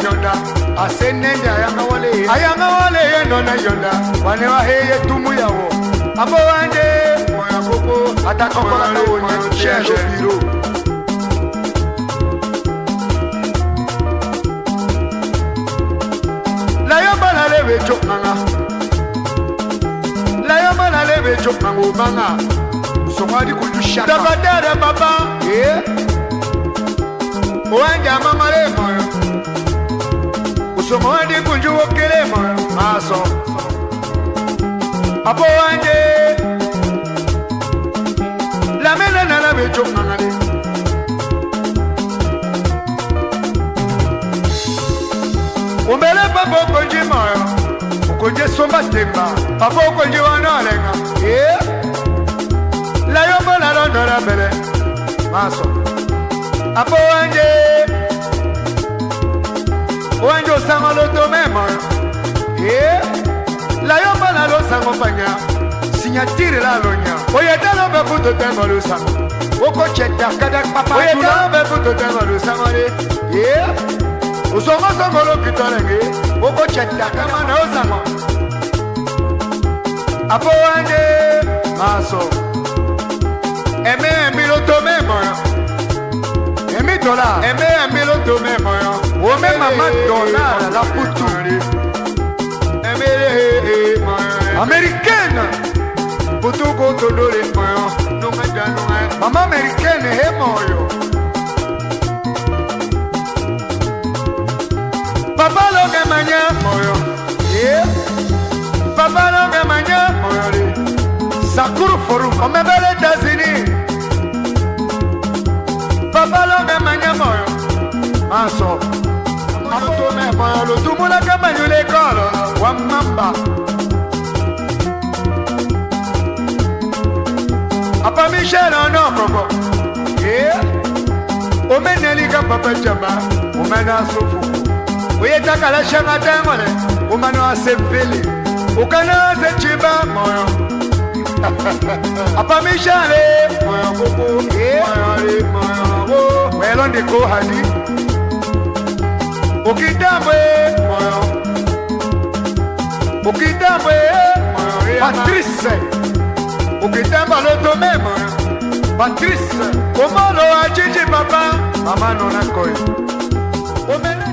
yonda asenende ayanga wale nona yonda wane wa heye tumu yawo abo wande moya koko atakokola na wonye chejo biro la yamba la leve chokanga la yamba la leve chokanga ubanga somadi kudushaka tabadara baba wanja mama le moyo usomadi kunju okele moyo maso apo wanje la mena na la becho mangale umbele papo konji moyo ukonje somba temba papo konji wanalenga la yombo la rondora bele maso apo wanje wanjo sango loto memo la yomba la lo sango panya signatire la lonya oye talo be puto tengo lo sango oko cheta kada papa oye talo be puto tengo lo sango usongo sango lo kitolenge oko cheta kama na sango apo wanje maso eme miloto memo $1,000 eme miloto memo ome mama dollar la putu eme américaine putu ko dolore moyo no ngada mama américaine he moyo papa lo ke manya moyo papa lo ke manya moyo sakuru forum omebele tazini papa lo ke manya moyo aso ato me moyo lo tumula ke manyule kolo wa mamba apa michel no propo o meneli ka papa jama o mena sofu o yeta kala shanga tangole o mano asepele o kana se chiba moyo apa michel moyo koko moyo welo ndiko hadi o kitambe moyo Patrice o kitamba loto memo Patrice comment lo ajiji papa mama nona koy o mene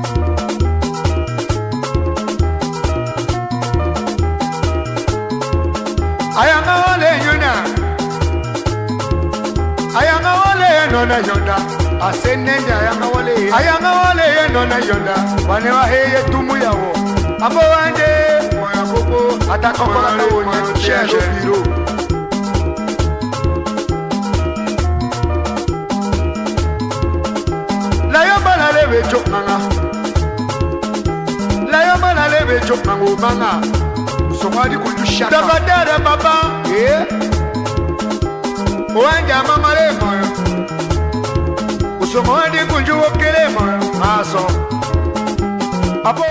ayanga wale nona yonda asenende ayanga wale nona yonda wane wa heye tumu yawo abo wande moya koko atakokola na wonye chejo biro la yamba la leve chokanga ubanga somadi kudushaka tabadara baba wanja mama le moyo usomadi kunju okele moyo maso apo